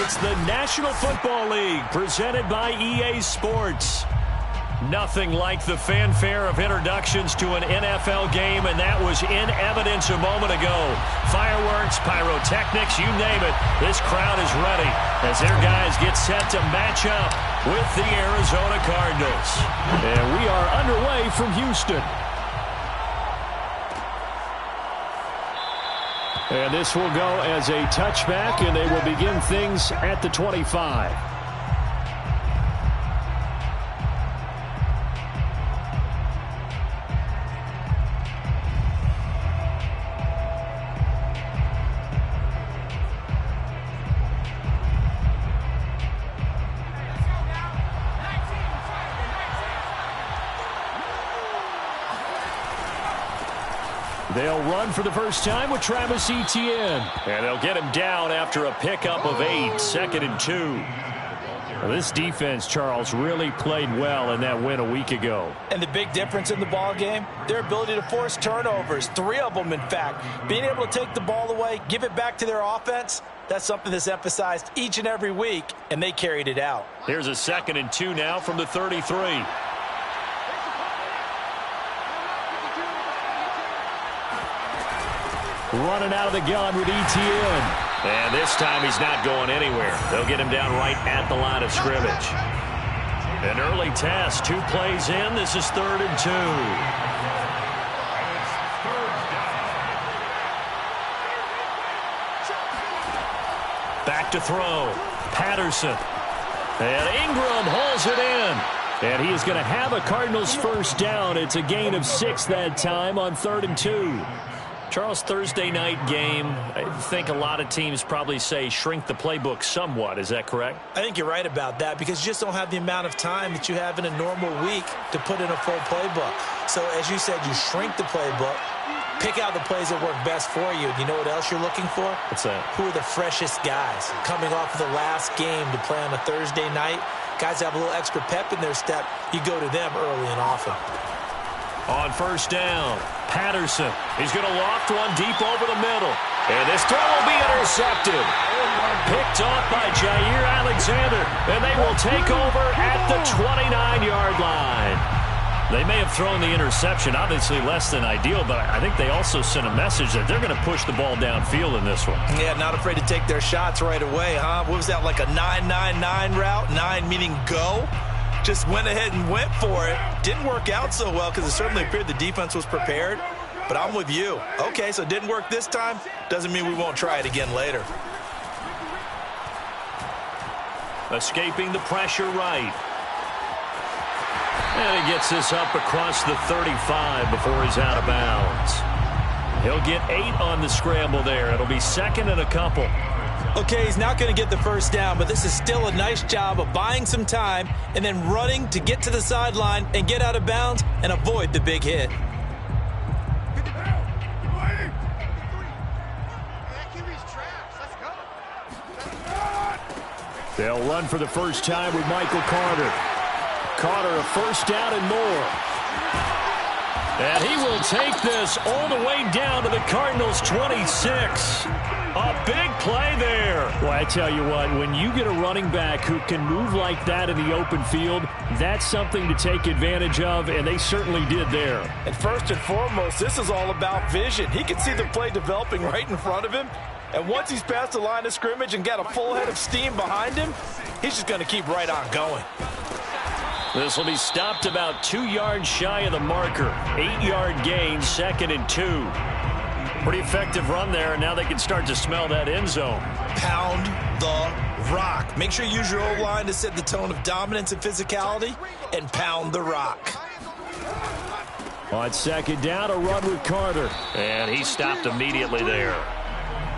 It's the National Football League presented by EA Sports. Nothing like the fanfare of introductions to an NFL game, and that was in evidence a moment ago. Fireworks, pyrotechnics, you name it. This crowd is ready as their guys get set to match up with the Arizona Cardinals. And we are underway from Houston. And this will go as a touchback, and they will begin things at the 25. They'll run for the first time with Travis Etienne. And they'll get him down after a pickup of 8, 2nd and 2. Well, this defense, Charles, really played well in that win a week ago. And the big difference in the ball game, their ability to force turnovers, 3 of them, in fact. Being able to take the ball away, give it back to their offense, that's something that's emphasized each and every week, and they carried it out. Here's a 2nd and 2 now from the 33. Running out of the gun with Etienne. And this time he's not going anywhere. They'll get him down right at the line of scrimmage. An early test, 2 plays in. This is 3rd and 2. Back to throw. Patterson. And Ingram hauls it in. And he is going to have a Cardinals first down. It's a gain of 6 that time on 3rd and 2. Charles, Thursday night game, I think a lot of teams probably say shrink the playbook somewhat. Is that correct? I think you're right about that because you just don't have the amount of time that you have in a normal week to put in a full playbook. So, as you said, you shrink the playbook, pick out the plays that work best for you. You know what else you're looking for? What's that? Who are the freshest guys coming off of the last game to play on a Thursday night? Guys have a little extra pep in their step. You go to them early and often. On first down, Patterson. He's going to loft one deep over the middle. And this throw will be intercepted. Picked off by Jair Alexander. And they will take over at the 29-yard line. They may have thrown the interception, obviously less than ideal, but I think they also sent a message that they're going to push the ball downfield in this one. Yeah, not afraid to take their shots right away, huh? What was that, like a 9-9-9 route? 9 meaning go? Just went ahead and went for it. Didn't work out so well because it certainly appeared the defense was prepared. But I'm with you. Okay, so it didn't work this time. Doesn't mean we won't try it again later. Escaping the pressure right. And he gets this up across the 35 before he's out of bounds. He'll get 8 on the scramble there. It'll be 2nd and a couple. Okay, he's not going to get the first down, but this is still a nice job of buying some time and then running to get to the sideline and get out of bounds and avoid the big hit. They'll run for the first time with Michael Carter. Carter a first down and more. And he will take this all the way down to the Cardinals' 26. A big play there. Well, I tell you what, when you get a running back who can move like that in the open field, that's something to take advantage of, and they certainly did there. And first and foremost, this is all about vision. He can see the play developing right in front of him, and once he's past the line of scrimmage and got a full head of steam behind him, he's just going to keep right on going. This will be stopped about 2 yards shy of the marker. 8-yard gain, 2nd and 2. Pretty effective run there, and now they can start to smell that end zone. Pound the rock. Make sure you use your O-line to set the tone of dominance and physicality, and pound the rock. On 2nd down, a run with Carter. And he stopped immediately there.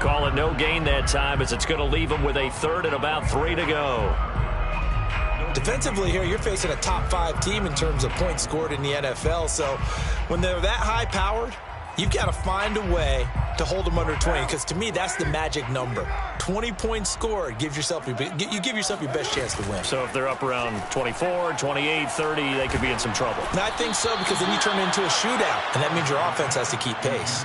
Call it no gain that time as it's going to leave him with a 3rd and about 3 to go. Defensively here, you're facing a top 5 team in terms of points scored in the NFL. So when they're that high-powered, you've got to find a way to hold them under 20, because to me, that's the magic number. 20 points scored gives yourself you give yourself your best chance to win. So if they're up around 24, 28, 30, they could be in some trouble. And I think so, because then you turn it into a shootout, and that means your offense has to keep pace.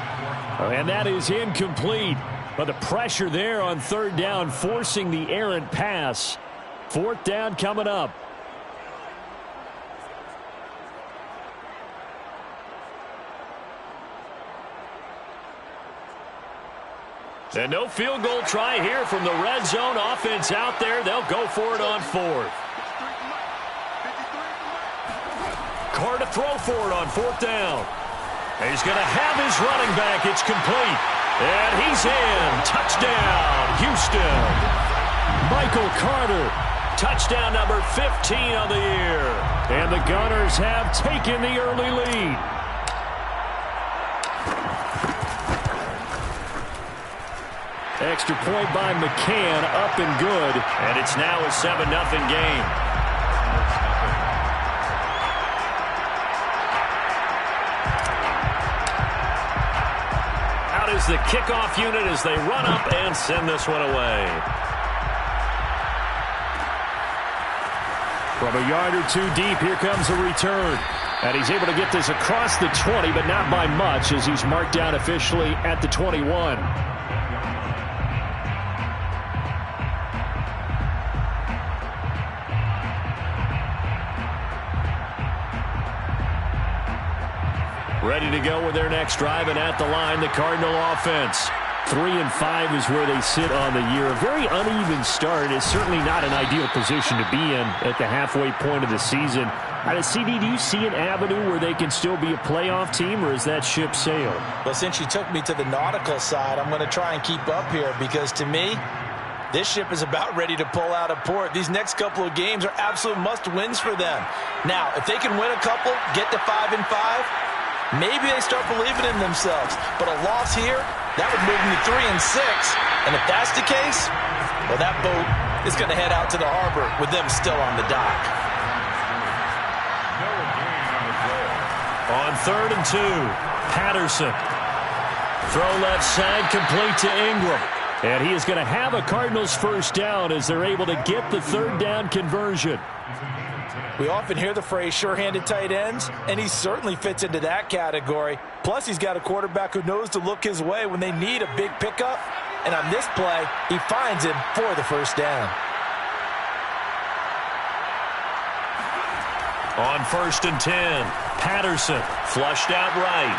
And that is incomplete. But the pressure there on third down, forcing the errant pass. Fourth down coming up. And no field goal try here from the red zone. Offense out there. They'll go for it on fourth. Carr to throw for it on fourth down. He's going to have his running back. It's complete. And he's in. Touchdown, Houston. Michael Carter. Touchdown number 15 on the year. And the Gunners have taken the early lead. Extra point by McCann, up and good. And it's now a 7-0 game. Out is the kickoff unit as they run up and send this one away. From a yard or two deep, here comes a return. And he's able to get this across the 20, but not by much, as he's marked down officially at the 21. Ready to go with their next drive, and at the line, the Cardinal offense. 3-5 is where they sit on the year. A very uneven start is certainly not an ideal position to be in at the halfway point of the season. CD, do you see an avenue where they can still be a playoff team, or is that ship sailed? Well, since you took me to the nautical side, I'm going to try and keep up here, because to me, this ship is about ready to pull out of port. These next couple of games are absolute must-wins for them. Now, if they can win a couple, get to 5-5, maybe they start believing in themselves. But a loss here, that would move them to 3-6. And if that's the case, well, that boat is going to head out to the harbor with them still on the dock. On 3rd and 2, Patterson. Throw left side, complete to Ingram. And he is going to have a Cardinals first down as they're able to get the third down conversion. We often hear the phrase sure-handed tight ends, and he certainly fits into that category. Plus, he's got a quarterback who knows to look his way when they need a big pickup. And on this play, he finds him for the first down. On 1st and 10, Patterson flushed out right.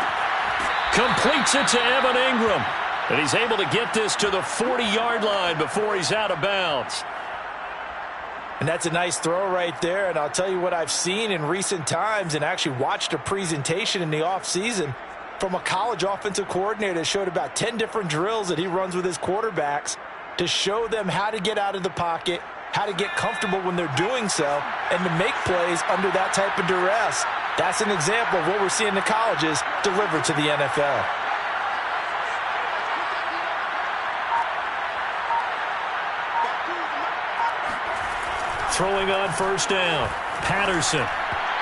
Completes it to Evan Ingram. And he's able to get this to the 40-yard line before he's out of bounds. And that's a nice throw right there. And I'll tell you what I've seen in recent times, and actually watched a presentation in the offseason from a college offensive coordinator that showed about 10 different drills that he runs with his quarterbacks to show them how to get out of the pocket, how to get comfortable when they're doing so, and to make plays under that type of duress. That's an example of what we're seeing in the colleges delivered to the NFL. Throwing on first down, Patterson.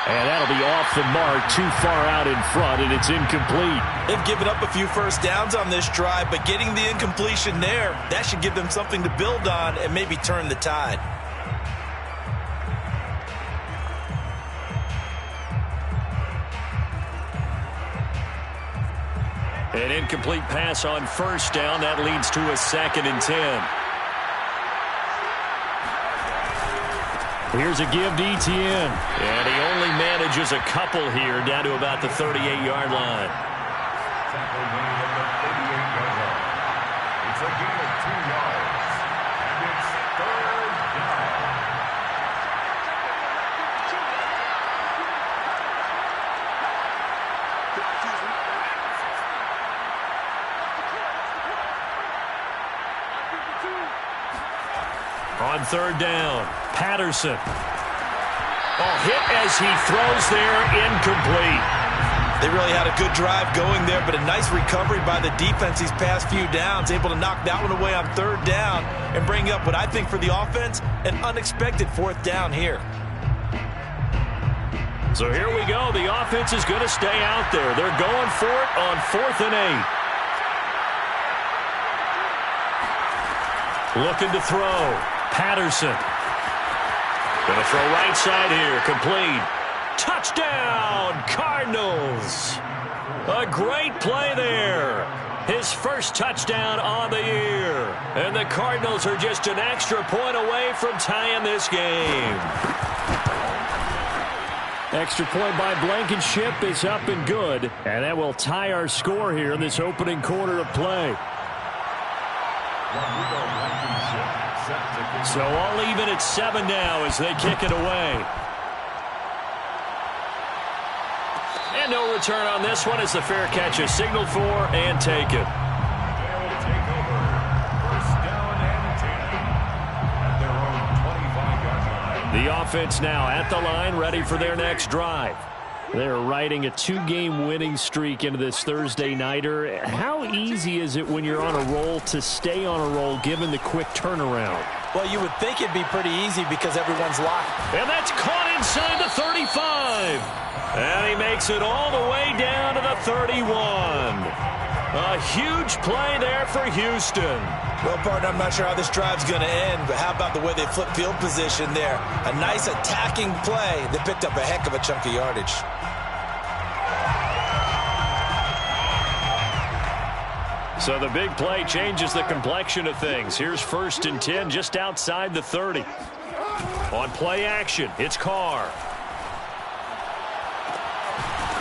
And that'll be off the mark, too far out in front, and it's incomplete. They've given up a few first downs on this drive, but getting the incompletion there, that should give them something to build on and maybe turn the tide. An incomplete pass on first down. That leads to a 2nd and 10. Here's a give to Etienne. And he only manages a couple here, down to about the 38-yard line. It's a gain of 2 yards. And it's 3rd down. On 3rd down, Patterson. Oh, hit as he throws there, incomplete. They really had a good drive going there, but a nice recovery by the defense these past few downs, able to knock that one away on 3rd down and bring up what I think for the offense, an unexpected 4th down here. So here we go. The offense is going to stay out there. They're going for it on 4th and 8. Looking to throw. Patterson. Going to throw right side here. Complete. Touchdown, Cardinals. A great play there. His first touchdown on the year. And the Cardinals are just an extra point away from tying this game. Extra point by Blankenship is up and good. And that will tie our score here in this opening quarter of play. So all even at 7 now as they kick it away. And no return on this one as the fair catch is signaled for and taken. They'll take over. First down and 10 at their own 25-yard line. The offense now at the line, ready for their next drive. They're riding a 2-game winning streak into this Thursday nighter. How easy is it when you're on a roll to stay on a roll given the quick turnaround? Well, you would think it'd be pretty easy because everyone's locked. And that's caught inside the 35. And he makes it all the way down to the 31. A huge play there for Houston. Well, partner, I'm not sure how this drive's going to end, but how about the way they flip field position there? A nice attacking play that picked up a heck of a chunk of yardage. So the big play changes the complexion of things. Here's 1st and 10 just outside the 30. On play action, it's Carr.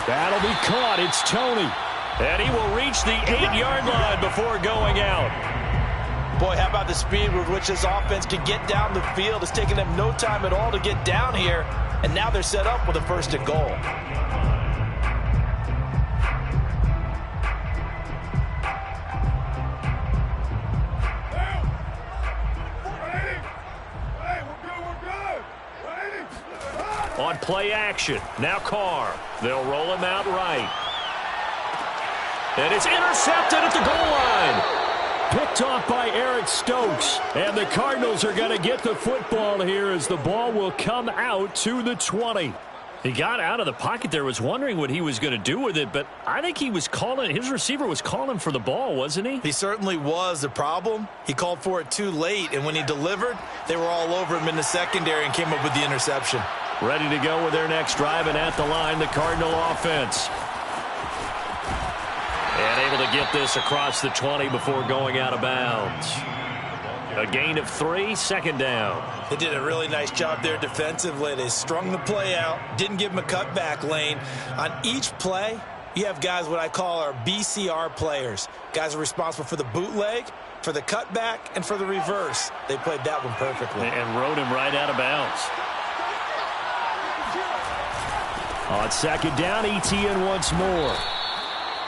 That'll be caught. It's Tony. And he will reach the 8-yard line before going out. Boy, how about the speed with which this offense can get down the field? It's taken them no time at all to get down here, and now they're set up with a 1st and goal. On play action, now Carr. They'll roll him out right. And it's intercepted at the goal line. Picked off by Eric Stokes. And the Cardinals are going to get the football here as the ball will come out to the 20. He got out of the pocket there, was wondering what he was going to do with it, but I think he was calling, his receiver was calling for the ball, wasn't he? He certainly was. The problem, he called for it too late, and when he delivered, they were all over him in the secondary and came up with the interception. Ready to go with their next drive, and at the line, the Cardinal offense. And able to get this across the 20 before going out of bounds. A gain of 3, 2nd down. They did a really nice job there defensively. They strung the play out, didn't give him a cutback lane. On each play, you have guys what I call our BCR players. Guys are responsible for the bootleg, for the cutback, and for the reverse. They played that one perfectly. And rode him right out of bounds. On 2nd down, ETN once more.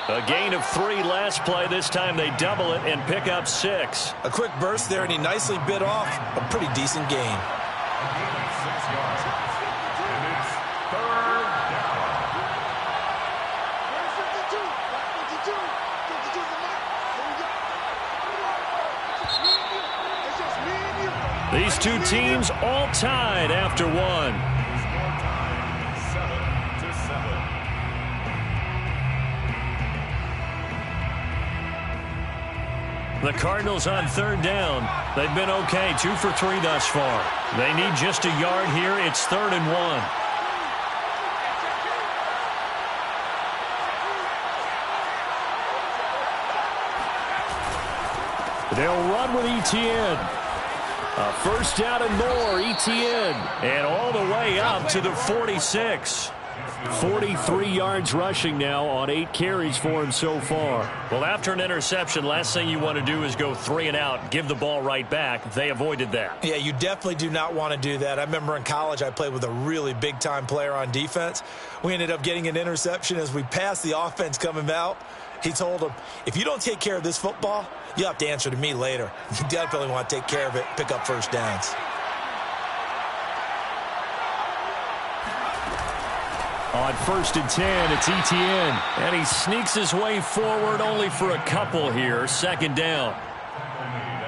A gain of 3 last play. This time they double it and pick up 6. A quick burst there, and he nicely bit off a pretty decent gain. A gain of 6 yards. And it's 3rd down. These two teams all tied after 1. The Cardinals on 3rd down. They've been okay, 2 for 3 thus far. They need just a yard here. It's 3rd and 1. They'll run with ETN. A 1st down and more, ETN. And all the way up to the 46. 43 yards rushing now on 8 carries for him so far. Well, after an interception, last thing you want to do is go 3 and out, give the ball right back. They avoided that. Yeah, you definitely do not want to do that. I remember in college I played with a really big-time player on defense. We ended up getting an interception as we passed the offense coming out. He told him, if you don't take care of this football, you'll have to answer to me later. You definitely want to take care of it, pick up 1st downs. On 1st and 10, it's ETN. And he sneaks his way forward only for a couple here. 2nd down.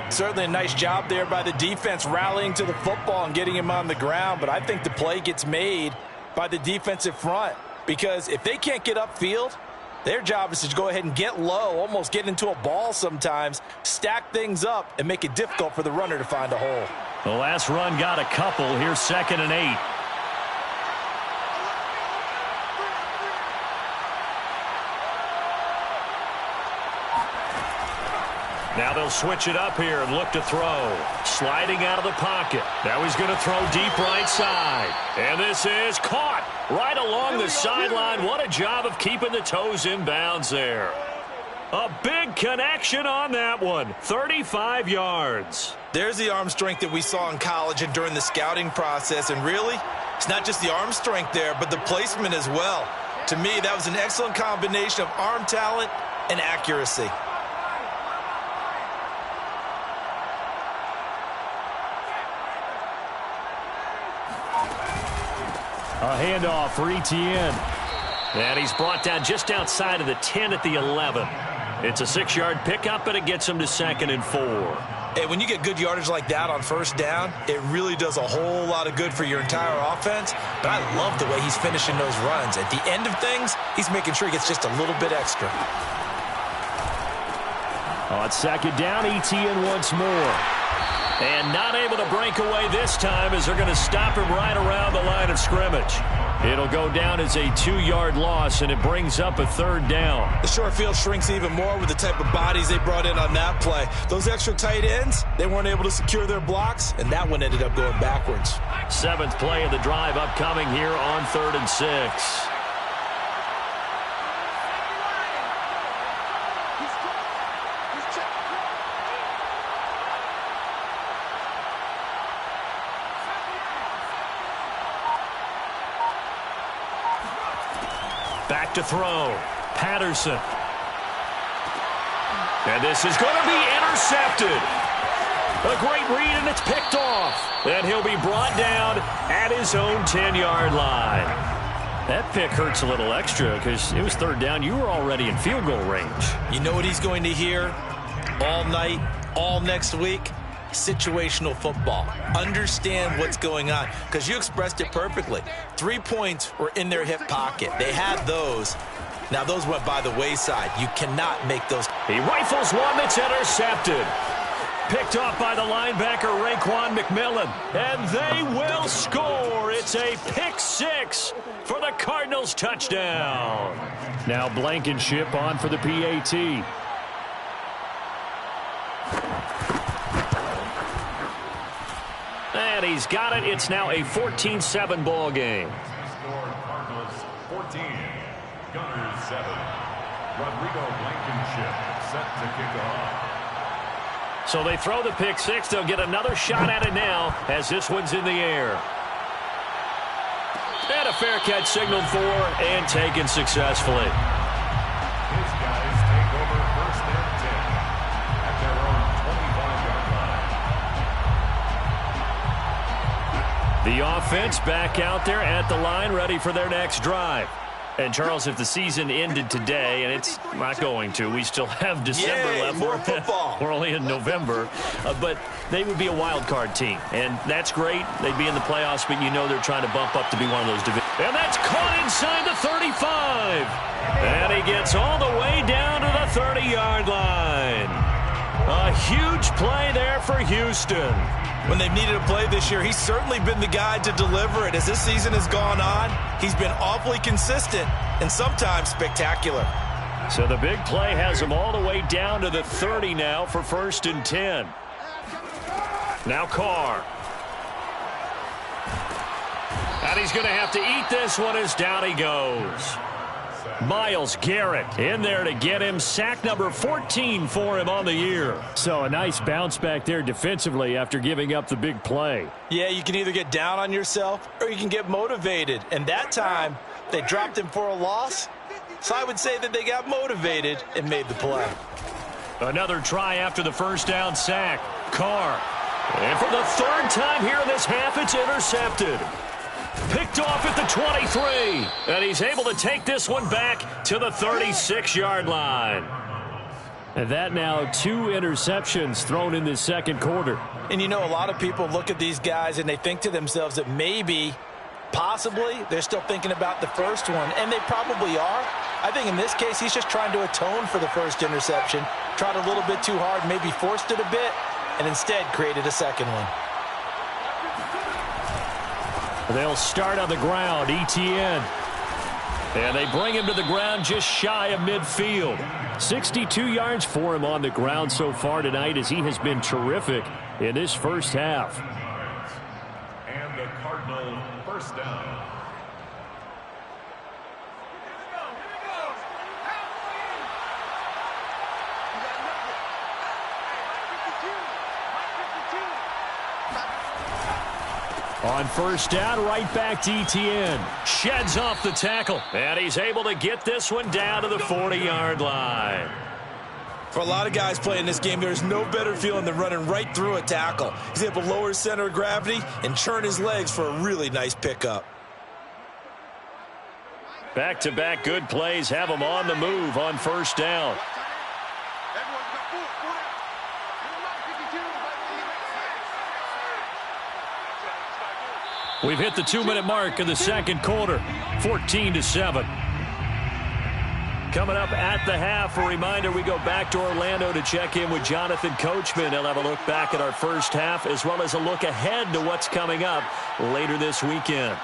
Certainly a nice job there by the defense rallying to the football and getting him on the ground. But I think the play gets made by the defensive front. Because if they can't get upfield, their job is to go ahead and get low, almost get into a ball sometimes, stack things up, and make it difficult for the runner to find a hole. The last run got a couple. Here's 2nd and 8. Now they'll switch it up here and look to throw. Sliding out of the pocket. Now he's going to throw deep right side. And this is caught right along the sideline. What a job of keeping the toes in bounds there. A big connection on that one. 35 yards. There's the arm strength that we saw in college and during the scouting process. And really, it's not just the arm strength there, but the placement as well. To me, that was an excellent combination of arm talent and accuracy. A handoff for Etienne. And he's brought down just outside of the 10 at the 11. It's a 6-yard pickup, and it gets him to 2nd and 4. Hey, when you get good yardage like that on first down, it really does a whole lot of good for your entire offense. But I love the way he's finishing those runs. At the end of things, he's making sure he gets just a little bit extra. On 2nd down, Etienne once more. And not able to break away this time as they're going to stop him right around the line of scrimmage. It'll go down as a 2-yard loss, and it brings up a 3rd down. The short field shrinks even more with the type of bodies they brought in on that play. Those extra tight ends, they weren't able to secure their blocks, and that one ended up going backwards. 7th play of the drive upcoming here on 3rd and 6. Back to throw. Patterson. And this is going to be intercepted. A great read, and it's picked off. And he'll be brought down at his own 10-yard line. That pick hurts a little extra because it was 3rd down. You were already in field goal range. You know what he's going to hear all night, all next week? Situational football. Understand what's going on, because you expressed it perfectly. 3 points were in their hip pocket. They had those. Now those went by the wayside. You cannot make those. He rifles one that's intercepted. Picked off by the linebacker Raekwon McMillan. And they will score. It's a pick 6 for the Cardinals touchdown. Now Blankenship on for the PAT. And he's got it. It's now a 14-7 ball game. Score Cardinals 14, Gunners 7. Rodrigo Blankenship set to kick off. So they throw the pick 6. They'll get another shot at it now as this one's in the air. And a fair catch signaled for and taken successfully. His guys take over 1st and 10 at their own 25-yard line. The offense back out there at the line, ready for their next drive. And, Charles, if the season ended today, and it's not going to, we still have December left. More football. We're only in November. But they would be a wild card team. And that's great. They'd be in the playoffs, but you know they're trying to bump up to be one of those divisions. And that's caught inside the 35. And he gets all the way down to the 30-yard line. A huge play there for Houston. When they've needed a play this year, he's certainly been the guy to deliver it. As this season has gone on, he's been awfully consistent and sometimes spectacular. So the big play has him all the way down to the 30 now for 1st and 10. Now Carr. And he's going to have to eat this one as down he goes. Myles Garrett in there to get him. Sack number 14 for him on the year. So a nice bounce back there defensively after giving up the big play. Yeah, you can either get down on yourself or you can get motivated. And that time, they dropped him for a loss. So I would say that they got motivated and made the play. Another try after the 1st down sack. Carr. And for the 3rd time here in this half, it's intercepted. Picked off at the 23. And he's able to take this one back to the 36-yard line. And that now 2 interceptions thrown in this 2nd quarter. And you know, a lot of people look at these guys and they think to themselves that maybe, possibly, they're still thinking about the first one. And they probably are. I think in this case, he's just trying to atone for the 1st interception. Tried a little bit too hard, maybe forced it a bit, and instead created a 2nd one. They'll start on the ground. Etienne. And they bring him to the ground just shy of midfield. 62 yards for him on the ground so far tonight as he has been terrific in this first half. And the Cardinal first down. On first down, right back to Etienne. Sheds off the tackle. And he's able to get this one down to the 40-yard line. For a lot of guys playing this game, there's no better feeling than running right through a tackle. He's able to lower his center of gravity and churn his legs for a really nice pickup. Back-to-back good plays have him on the move on first down. We've hit the 2-minute mark in the second quarter, 14-7. Coming up at the half, a reminder, we go back to Orlando to check in with Jonathan Coachman. He'll have a look back at our first half as well as a look ahead to what's coming up later this weekend.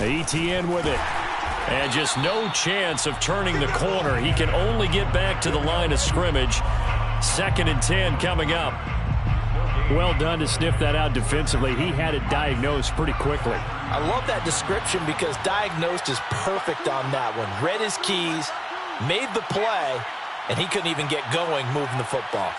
Etienne with it. And just no chance of turning the corner. He can only get back to the line of scrimmage. 2nd and 10 coming up. Well done to sniff that out defensively. He had it diagnosed pretty quickly. I love that description because diagnosed is perfect on that one. Read his keys, made the play, and he couldn't even get going moving the football.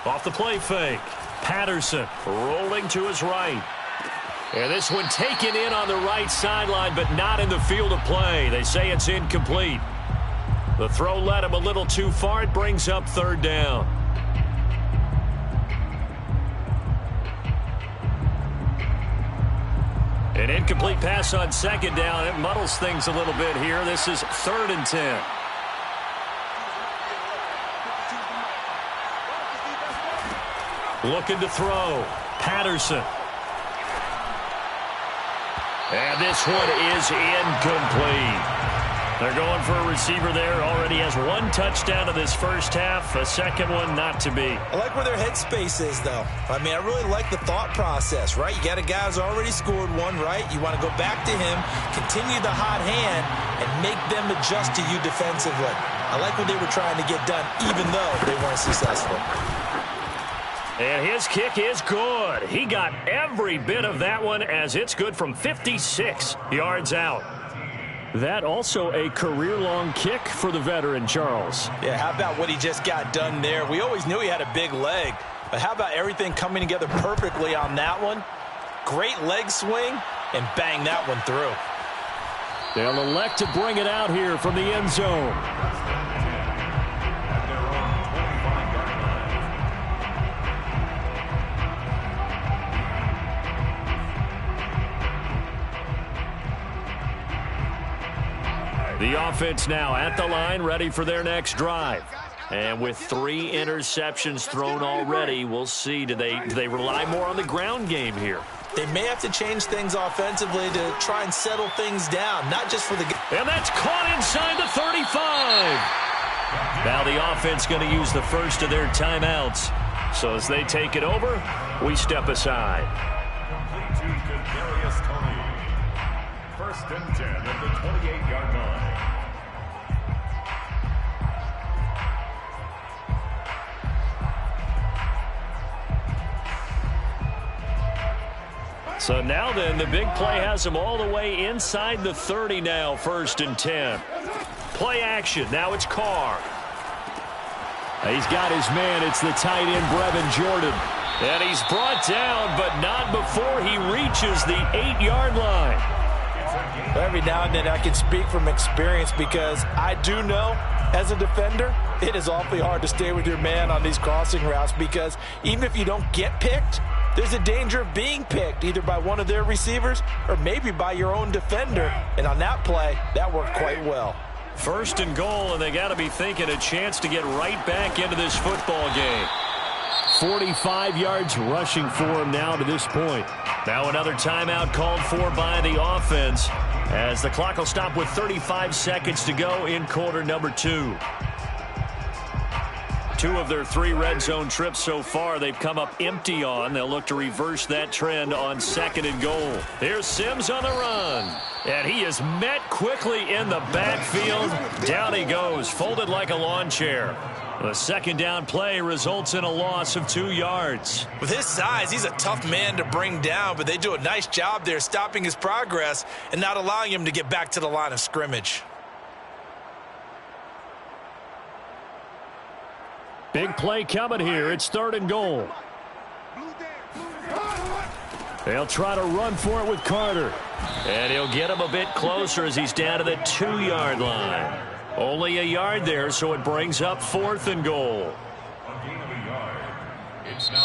Off the play fake. Patterson rolling to his right. And this one taken in on the right sideline, but not in the field of play. They say it's incomplete. The throw led him a little too far. It brings up 3rd down. An incomplete pass on 2nd down. It muddles things a little bit here. This is 3rd and 10. Looking to throw. Patterson. And this one is incomplete. They're going for a receiver there. Already has 1 touchdown in this first half. A second one not to be. I like where their headspace is, though. I mean, I really like the thought process, right? You got a guy who's already scored one, right? You want to go back to him, continue the hot hand, and make them adjust to you defensively. I like what they were trying to get done, even though they weren't successful. And his kick is good. He got every bit of that one as it's good from 56 yards out. That also a career-long kick for the veteran, Charles. Yeah, how about what he just got done there? We always knew he had a big leg, but how about everything coming together perfectly on that one? Great leg swing, and bang that one through. They'll elect to bring it out here from the end zone. The offense now at the line, ready for their next drive. And with 3 interceptions thrown already, we'll see. Do they rely more on the ground game here? They may have to change things offensively to try and settle things down, not just for the game. And that's caught inside the 35. Now the offense going to use the first of their timeouts. So as they take it over, we step aside. Complete to Kadarius Toney. 1st and 10 at the 28-yard line. So now then, the big play has him all the way inside the 30 now, 1st and 10. Play action. Now it's Carr. He's got his man. It's the tight end, Brevin Jordan. And he's brought down, but not before he reaches the 8-yard line. Every now and then I can speak from experience because I do know as a defender, it is awfully hard to stay with your man on these crossing routes because even if you don't get picked, there's a danger of being picked either by one of their receivers or maybe by your own defender. And on that play, that worked quite well. 1st and goal, and they got to be thinking a chance to get right back into this football game. 45 yards rushing for him now to this point. Now another timeout called for by the offense as the clock will stop with 35 seconds to go in quarter number 2. 2 of their 3 red zone trips so far they've come up empty on. They'll look to reverse that trend on 2nd and goal. Here's Sims on the run. And he is met quickly in the backfield. Down he goes, folded like a lawn chair. The 2nd down play results in a loss of 2 yards. With his size, he's a tough man to bring down, but they do a nice job there stopping his progress and not allowing him to get back to the line of scrimmage. Big play coming here. It's 3rd and goal. They'll try to run for it with Carter. And he'll get him a bit closer as he's down to the 2-yard line. Only a yard there, so it brings up 4th and goal.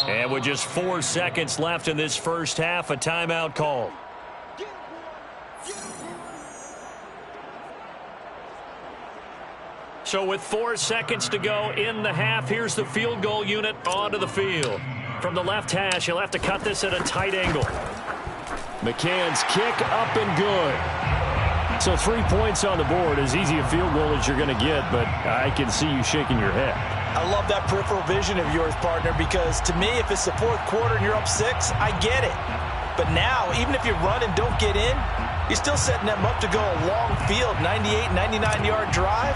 And with just 4 seconds left in this first half, a timeout call. So with 4 seconds to go in the half, here's the field goal unit onto the field. From the left hash, he'll have to cut this at a tight angle. McCann's kick up and good. So 3 points on the board, as easy a field goal as you're going to get, but I can see you shaking your head. I love that peripheral vision of yours, partner, because to me, if it's the 4th quarter and you're up 6, I get it. But now, even if you run and don't get in, you're still setting them up to go a long field, 98, 99-yard drive.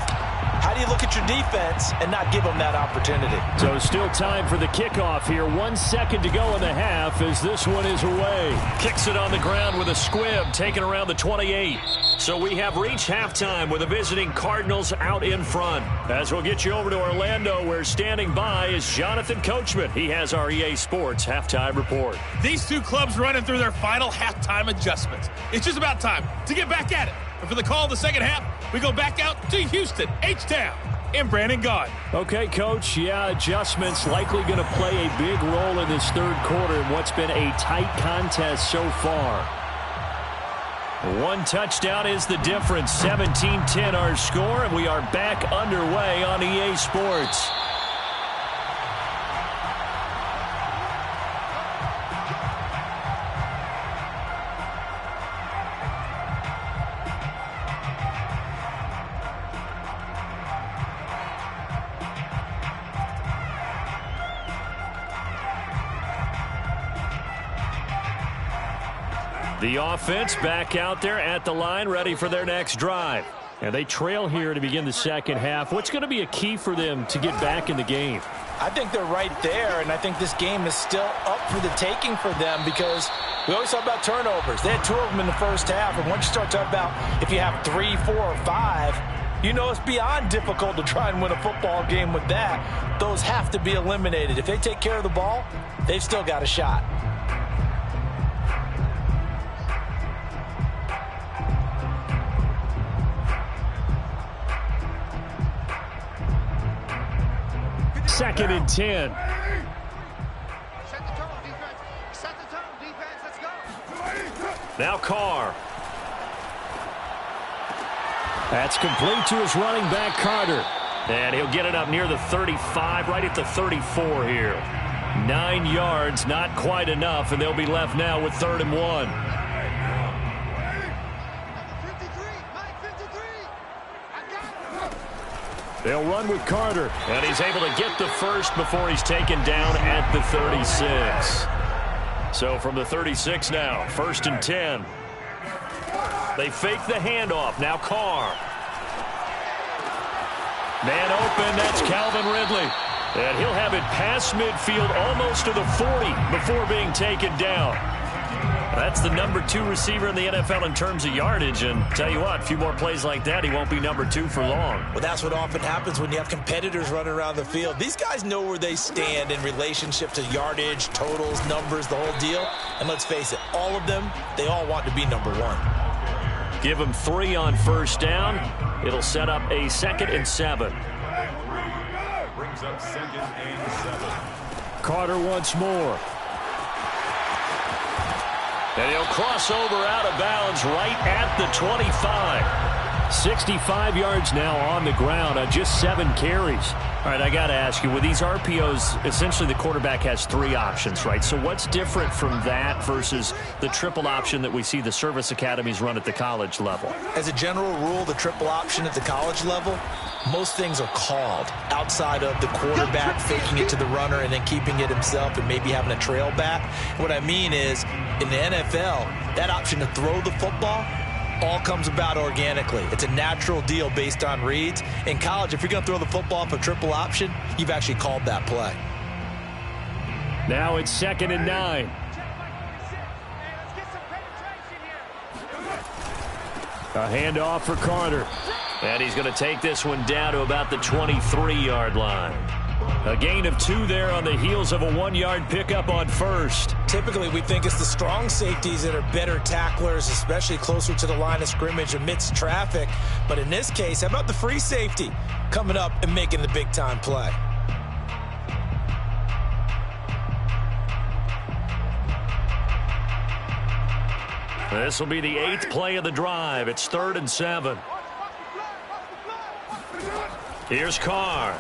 How do you look at your defense and not give them that opportunity? So still time for the kickoff here. 1 second to go in the half as this one is away. Kicks it on the ground with a squib, taken around the 28. So we have reached halftime with the visiting Cardinals out in front. As we'll get you over to Orlando, where standing by is Jonathan Coachman. He has our EA Sports halftime report. These 2 clubs running through their final halftime adjustments. It's just about time to get back at it. And for the call of the second half, we go back out to Houston, H-Town, and Brandon Gaudin. Okay, Coach, adjustments likely going to play a big role in this 3rd quarter in what's been a tight contest so far. 1 touchdown is the difference. 17-10 our score, and we are back underway on EA Sports. The offense back out there at the line, ready for their next drive. And they trail here to begin the second half. What's going to be a key for them to get back in the game? I think they're right there, and I think this game is still up for the taking for them because we always talk about turnovers. They had 2 of them in the first half, and once you start talking about if you have 3, 4, or 5, you know it's beyond difficult to try and win a football game with that. Those have to be eliminated. If they take care of the ball, they've still got a shot. Second and 10. Set the tone, defense. Set the tone, defense. Let's go. Now Carr. That's complete to his running back, Carter. And he'll get it up near the 35, right at the 34 here. 9 yards, not quite enough, and they'll be left now with 3rd and 1. They'll run with Carter, and he's able to get the first before he's taken down at the 36. So from the 36 now, 1st and 10. They fake the handoff. Now Carr. Man open, that's Calvin Ridley. And he'll have it past midfield almost to the 40 before being taken down. That's the number 2 receiver in the NFL in terms of yardage. And tell you what, a few more plays like that, he won't be number 2 for long. Well, that's what often happens when you have competitors running around the field. These guys know where they stand in relationship to yardage, totals, numbers, the whole deal. And let's face it, all of them, they all want to be number 1. Give him 3 on 1st down. It'll set up a 2nd and 7. Brings up 2nd and 7. Carter once more. And he'll cross over out of bounds right at the 25. 65 yards now on the ground on just 7 carries. All right, I got to ask you, with these RPOs, essentially the quarterback has 3 options, right? So what's different from that versus the triple option that we see the service academies run at the college level? As a general rule, the triple option at the college level, most things are called outside of the quarterback faking it to the runner and then keeping it himself and maybe having a trail back. What I mean is, in the NFL, that option to throw the football all comes about organically. It's a natural deal based on reads. In college, if you're going to throw the football off a triple option, you've actually called that play. Now it's 2nd and 9. A handoff for Carter. And he's going to take this one down to about the 23-yard line. A gain of 2 there on the heels of a 1-yard pickup on first. Typically, we think it's the strong safeties that are better tacklers, especially closer to the line of scrimmage amidst traffic. But in this case, how about the free safety coming up and making the big-time play? This will be the 8th play of the drive. It's 3rd and 7. Here's Carr.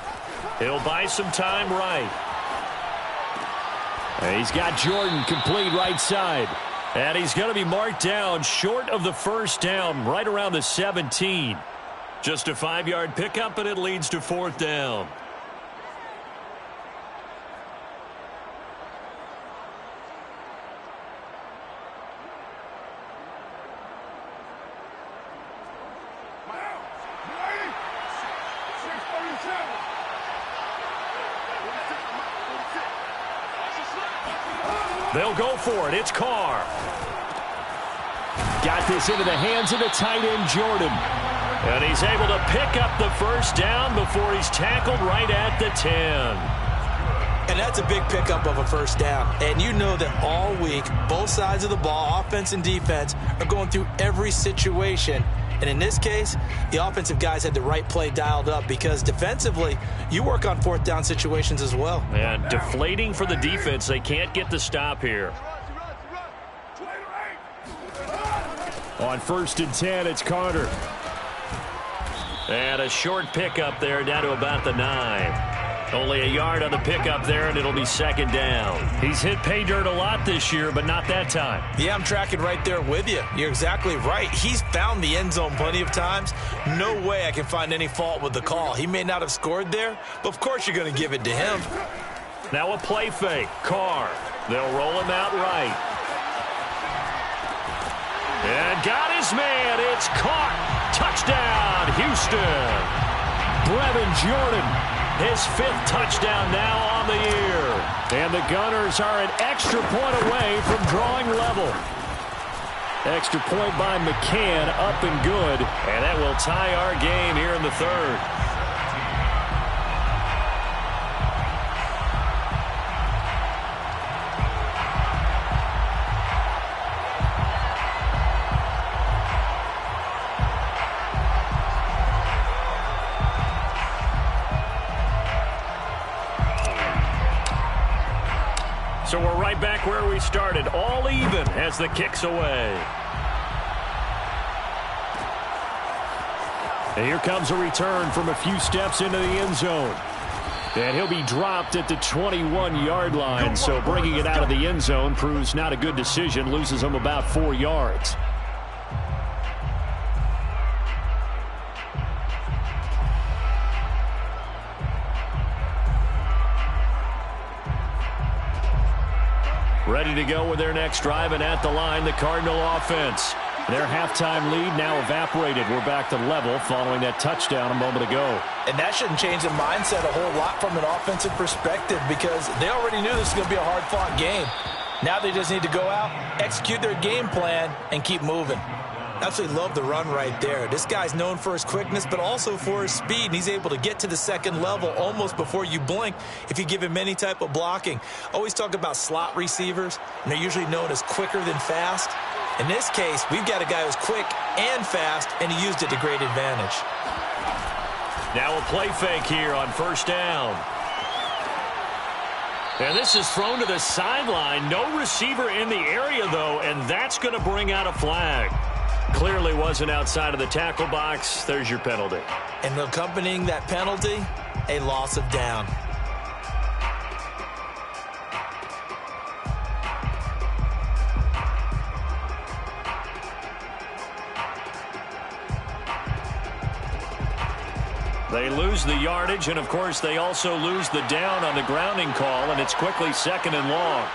He'll buy some time right. And he's got Jordan complete right side. And he's going to be marked down short of the first down, right around the 17. Just a 5-yard pickup, and it leads to 4th down. They'll go for it. It's Carr. Got this into the hands of the tight end, Jordan. And he's able to pick up the first down before he's tackled right at the 10. And that's a big pickup of a first down. And you know that all week, both sides of the ball, offense and defense, are going through every situation. And in this case, the offensive guys had the right play dialed up because defensively, you work on 4th down situations as well. And deflating for the defense. They can't get the stop here. On 1st and 10, it's Carter. And a short pickup there down to about the 9. Only a yard on the pickup there, and it'll be 2nd down. He's hit pay dirt a lot this year, but not that time. Yeah, I'm tracking right there with you. You're exactly right. He's found the end zone plenty of times. No way I can find any fault with the call. He may not have scored there, but of course you're going to give it to him. Now a play fake. Carr. They'll roll him out right. And got his man. It's caught. Touchdown, Houston. Brevin Jordan. His 5th touchdown now on the year. And the Gunners are an extra point away from drawing level. Extra point by McCann, up and good. And that will tie our game here in the 3rd. So we're right back where we started, all even as the kick's away. And here comes a return from a few steps into the end zone. And he'll be dropped at the 21-yard line, so bringing it out of the end zone proves not a good decision, loses him about 4 yards. Ready to go with their next drive, and at the line, the Cardinal offense. Their halftime lead now evaporated. We're back to level following that touchdown a moment ago. And that shouldn't change the mindset a whole lot from an offensive perspective because they already knew this was going to be a hard-fought game. Now they just need to go out, execute their game plan, and keep moving. Absolutely love the run right there. This guy's known for his quickness, but also for his speed. And he's able to get to the 2nd level almost before you blink if you give him any type of blocking. Always talk about slot receivers, and they're usually known as quicker than fast. In this case, we've got a guy who's quick and fast, and he used it to great advantage. Now a play fake here on 1st down. And this is thrown to the sideline. No receiver in the area, though, and that's going to bring out a flag. Clearly wasn't outside of the tackle box. There's your penalty. And accompanying that penalty, a loss of down. They lose the yardage, and, of course, they also lose the down on the grounding call, and it's quickly 2nd and long.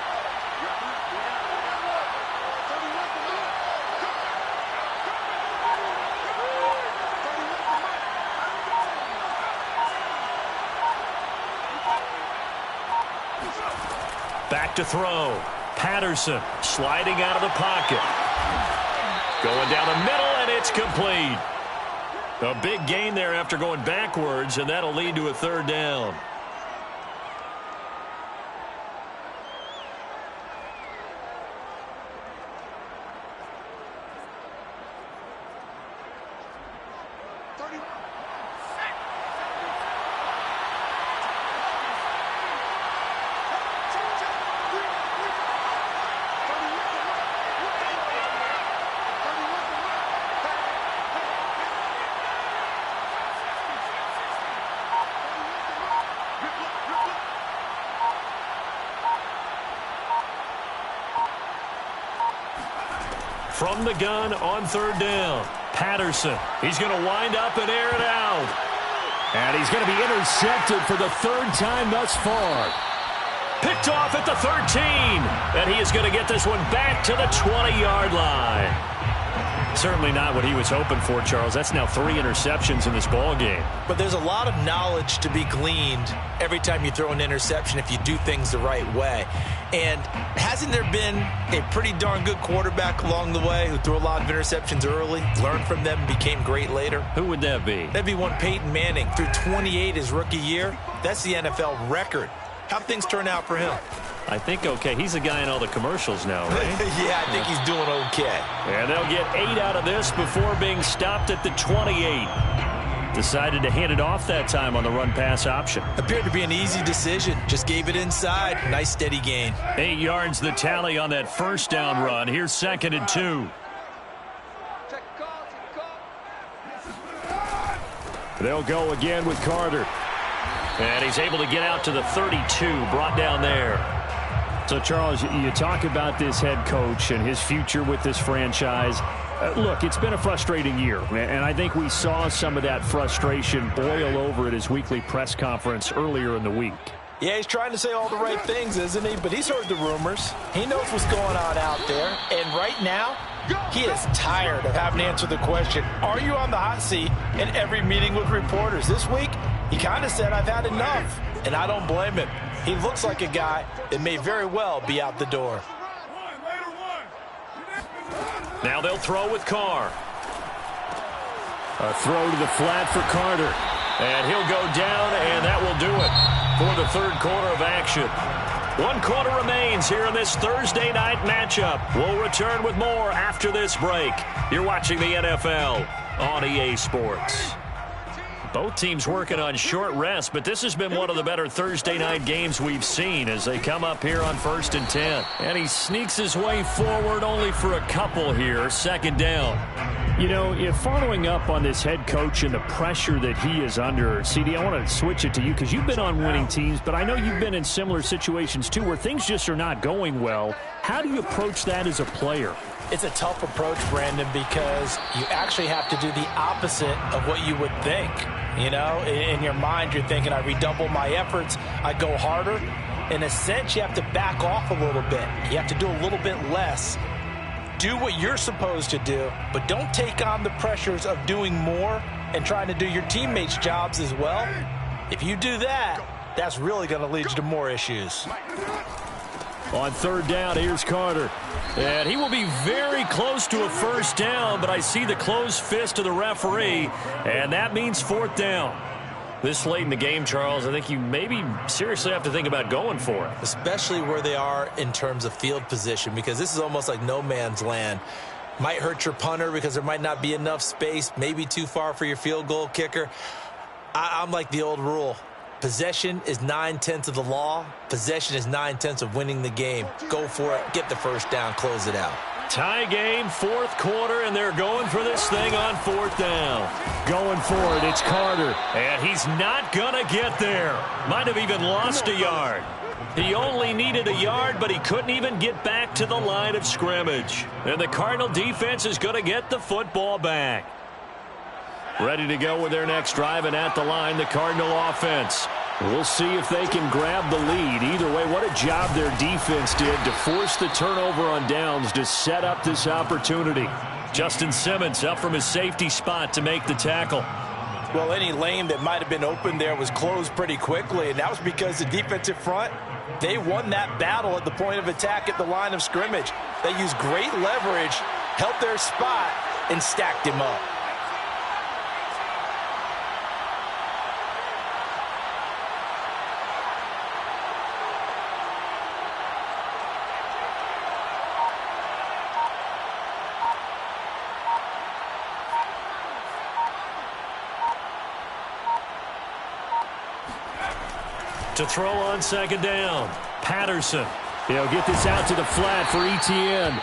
Back to throw. Patterson sliding out of the pocket. Going down the middle, and it's complete. A big gain there after going backwards, and that'll lead to a 3rd down. From the gun on 3rd down. Patterson. He's going to wind up and air it out. And he's going to be intercepted for the 3rd time thus far. Picked off at the 13. And he is going to get this one back to the 20-yard line. Certainly not what he was hoping for, Charles. That's now 3 interceptions in this ball game. But there's a lot of knowledge to be gleaned every time you throw an interception if you do things the right way. And hasn't there been a pretty darn good quarterback along the way who threw a lot of interceptions early, learned from them, and became great later? Who would that be? That'd be one Peyton Manning. Threw 28 his rookie year. That's the NFL record. How'd things turn out for him? I think okay. He's a guy in all the commercials now, right? Yeah, I think he's doing okay. And they'll get 8 out of this before being stopped at the 28. Decided to hand it off that time on the run-pass option. Appeared to be an easy decision. Just gave it inside. Nice steady gain. 8 yards the tally on that 1st down run. Here's 2nd and 2. They'll go again with Carter. And he's able to get out to the 32, brought down there. So, Charles, you talk about this head coach and his future with this franchise. Look, it's been a frustrating year, and I think we saw some of that frustration boil over at his weekly press conference earlier in the week. Yeah, he's trying to say all the right things, isn't he? But he's heard the rumors. He knows what's going on out there. And right now, he is tired of having to answer the question, are you on the hot seat in every meeting with reporters? This week, he kind of said, I've had enough. And I don't blame him. He looks like a guy that may very well be out the door. Now they'll throw with Carr. A throw to the flat for Carter. And he'll go down, and that will do it for the 3rd quarter of action. 1 quarter remains here in this Thursday night matchup. We'll return with more after this break. You're watching the NFL on EA Sports. Both teams working on short rest, but this has been one of the better Thursday night games we've seen as they come up here on 1st and 10. And he sneaks his way forward only for a couple here. 2nd down. You know, if following up on this head coach and the pressure that he is under, CD, I want to switch it to you because you've been on winning teams, but I know you've been in similar situations too where things just are not going well. How do you approach that as a player? It's a tough approach, Brandon, because you actually have to do the opposite of what you would think. You know, in your mind, you're thinking, I redouble my efforts, I go harder. In a sense, you have to back off a little bit. You have to do a little bit less. Do what you're supposed to do, but don't take on the pressures of doing more and trying to do your teammates' jobs as well. If you do that, that's really going to lead you to more issues. On 3rd down, here's Carter. And he will be very close to a 1st down, but I see the closed fist of the referee, and that means 4th down. This late in the game, Charles, I think you maybe seriously have to think about going for it. Especially where they are in terms of field position, because this is almost like no man's land. Might hurt your punter because there might not be enough space, maybe too far for your field goal kicker. I'm like the old rule. Possession is 9/10 of the law. Possession is 9/10 of winning the game. Go for it. Get the 1st down. Close it out. Tie game, fourth quarter, and they're going for this thing on fourth down. Going for it, it's Carter. And he's not going to get there. Might have even lost a yard. He only needed a yard, but he couldn't even get back to the line of scrimmage. And the Cardinal defense is going to get the football back. Ready to go with their next drive, and at the line, the Cardinal offense. We'll see if they can grab the lead. Either way, what a job their defense did to force the turnover on downs to set up this opportunity. Justin Simmons up from his safety spot to make the tackle. Well, any lane that might have been open there was closed pretty quickly, and that was because the defensive front, they won that battle at the point of attack at the line of scrimmage. They used great leverage, held their spot, and stacked him up. To throw on second down, Patterson. He'll get this out to the flat for Etienne.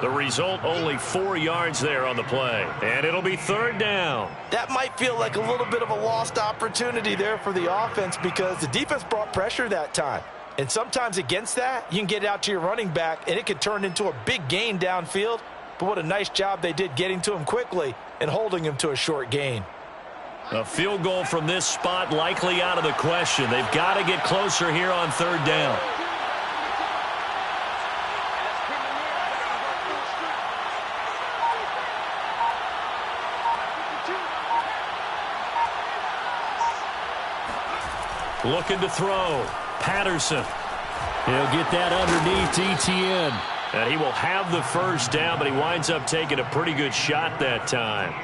The result, only 4 yards there on the play. And it'll be third down. That might feel like a little bit of a lost opportunity there for the offense because the defense brought pressure that time. And sometimes against that, you can get it out to your running back, and it could turn into a big gain downfield. But what a nice job they did getting to him quickly and holding him to a short gain. A field goal from this spot likely out of the question. They've got to get closer here on third down. Looking to throw. Patterson. He'll get that underneath to Etienne. And he will have the first down, but he winds up taking a pretty good shot that time.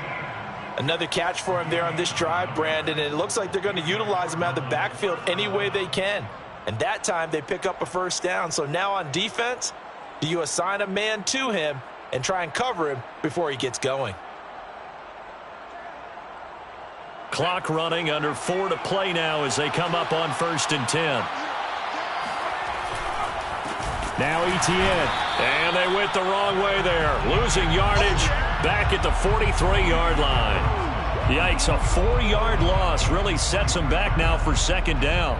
Another catch for him there on this drive, Brandon, and it looks like they're going to utilize him out of the backfield any way they can. And that time they pick up a first down. So now on defense, do you assign a man to him and try and cover him before he gets going? Clock running, under 4 to play now as they come up on 1st and 10. Now Etienne. And they went the wrong way there. Losing yardage back at the 43-yard line. Yikes, a 4-yard loss really sets them back now for second down.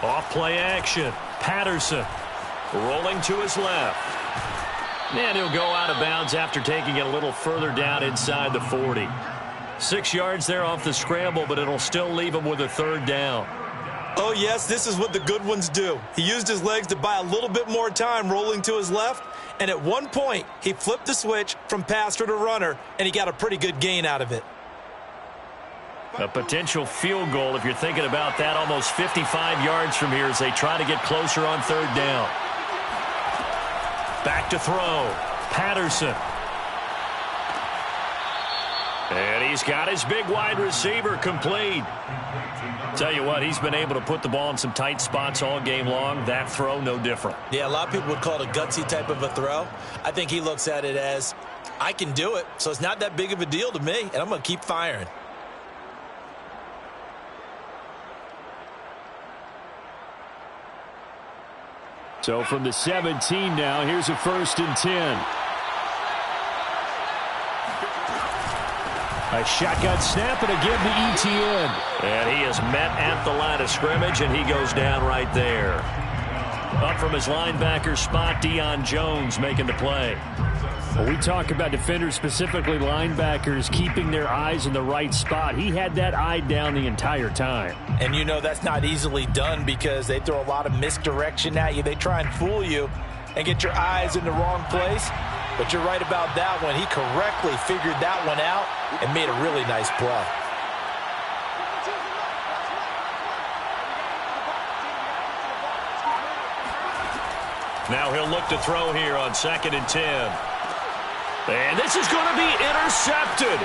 Off-play action. Patterson rolling to his left. And he'll go out of bounds after taking it a little further down inside the 40. 6 yards there off the scramble, but it'll still leave him with a third down. Oh, yes, this is what the good ones do. He used his legs to buy a little bit more time rolling to his left, and at one point, he flipped the switch from passer to runner, and he got a pretty good gain out of it. A potential field goal, if you're thinking about that, almost 55 yards from here as they try to get closer on third down. Back to throw. Patterson. And he's got his big wide receiver complete. Tell you what, he's been able to put the ball in some tight spots all game long. That throw, no different. Yeah, a lot of people would call it a gutsy type of a throw. I think he looks at it as, I can do it, so it's not that big of a deal to me, and I'm going to keep firing. So from the 17 now, here's a 1st and 10. A shotgun snap and again to Etienne. And he is met at the line of scrimmage, and he goes down right there. Up from his linebacker spot, Deion Jones making the play. Well, we talk about defenders, specifically linebackers, keeping their eyes in the right spot. He had that eye down the entire time. And you know that's not easily done because they throw a lot of misdirection at you. They try and fool you and get your eyes in the wrong place. But you're right about that one. He correctly figured that one out and made a really nice play. Now he'll look to throw here on 2nd and 10. And this is going to be intercepted.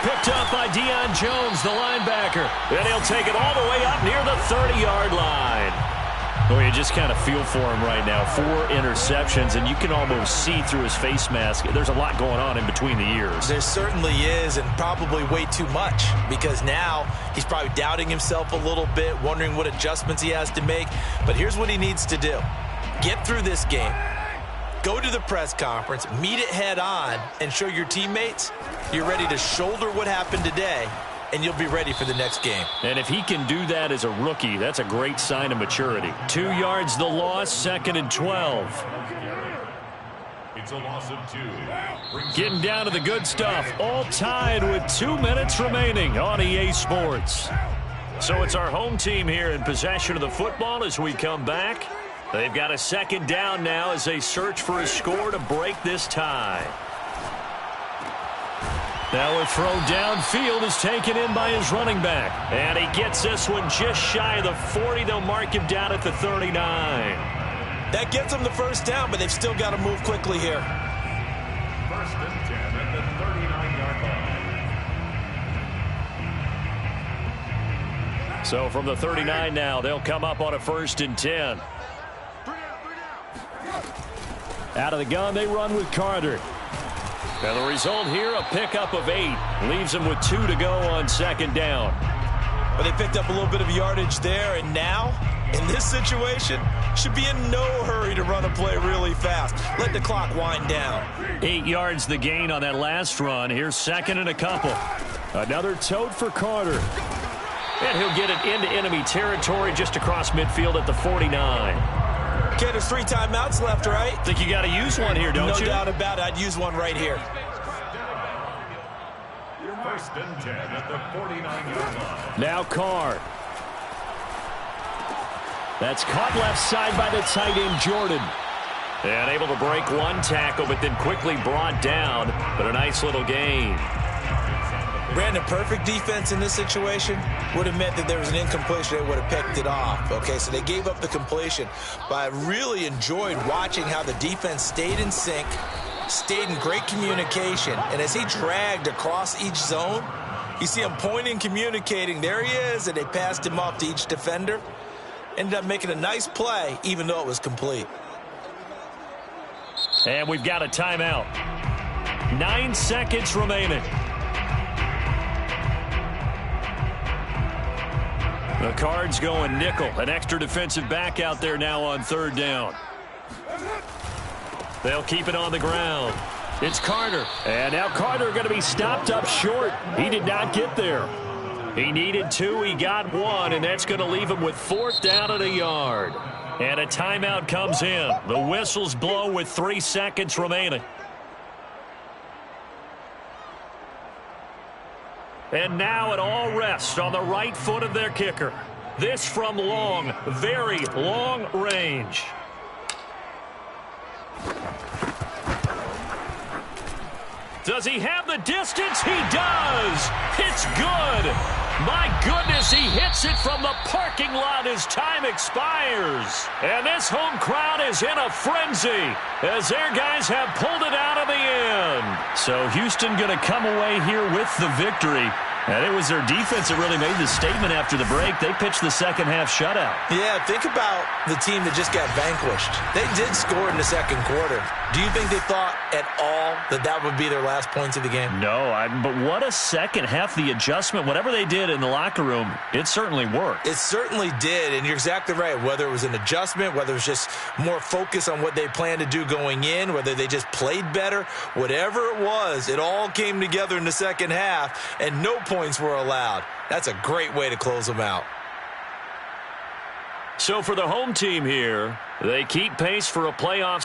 Picked up by Deion Jones, the linebacker. And he'll take it all the way up near the 30-yard line. Well, you just kind of feel for him right now. 4 interceptions, and you can almost see through his face mask. There's a lot going on in between the ears. There certainly is, and probably way too much, because now he's probably doubting himself a little bit, wondering what adjustments he has to make. But here's what he needs to do. Get through this game. Go to the press conference, meet it head on, and show your teammates you're ready to shoulder what happened today, and you'll be ready for the next game. And if he can do that as a rookie, that's a great sign of maturity. 2 yards the loss, 2nd and 12. It's a loss of 2. Getting down to the good stuff. All tied with 2 minutes remaining on EA Sports. So it's our home team here in possession of the football as we come back. They've got a 2nd down now as they search for a score to break this tie. Now a throw downfield is taken in by his running back. And he gets this one just shy of the 40. They'll mark him down at the 39. That gets them the first down, but they've still got to move quickly here. 1st and 10 at the 39-yard line. So from the 39 now, they'll come up on a 1st and 10. Out of the gun, they run with Carter. And the result here, a pickup of 8. Leaves them with 2 to go on 2nd down. But they picked up a little bit of yardage there, and now, in this situation, should be in no hurry to run a play really fast. Let the clock wind down. 8 yards the gain on that last run. Here's 2nd and a couple. Another tote for Carter. And he'll get it into enemy territory just across midfield at the 49. Okay, there's 3 timeouts left, right? Think you got to use one here, don't you? No doubt about it. I'd use one right here. 1st and 10 at the 49-yard line. Now Carr. That's caught left side by the tight end, Jordan. And able to break one tackle, but then quickly brought down. But a nice little gain. Brandon, perfect defense in this situation would have meant that there was an incompletion. They would have picked it off. Okay, so they gave up the completion. But I really enjoyed watching how the defense stayed in sync, stayed in great communication. And as he dragged across each zone, you see him pointing, communicating. There he is, and they passed him off to each defender. Ended up making a nice play, even though it was complete. And we've got a timeout. 9 seconds remaining. The Cards going nickel. An extra defensive back out there now on 3rd down. They'll keep it on the ground. It's Carter. And now Carter going to be stopped up short. He did not get there. He needed 2. He got 1. And that's going to leave him with 4th down at a yard. And a timeout comes in. The whistles blow with 3 seconds remaining. And now it all rests on the right foot of their kicker. This from long, very long range. Does he have the distance? He does. It's good. My goodness, he hits it from the parking lot as time expires. And this home crowd is in a frenzy as their guys have pulled it out of the end. So Houston going to come away here with the victory. And it was their defense that really made the statement after the break. They pitched the second half shutout. Yeah, think about the team that just got vanquished. They did score in the second quarter. Do you think they thought at all that that would be their last points of the game? No, but what a second half. The adjustment, whatever they did in the locker room, it certainly worked. It certainly did, and you're exactly right. Whether it was an adjustment, whether it was just more focus on what they planned to do going in, whether they just played better, whatever it was, it all came together in the second half, and no points were allowed. That's a great way to close them out. So for the home team here, they keep pace for a playoff.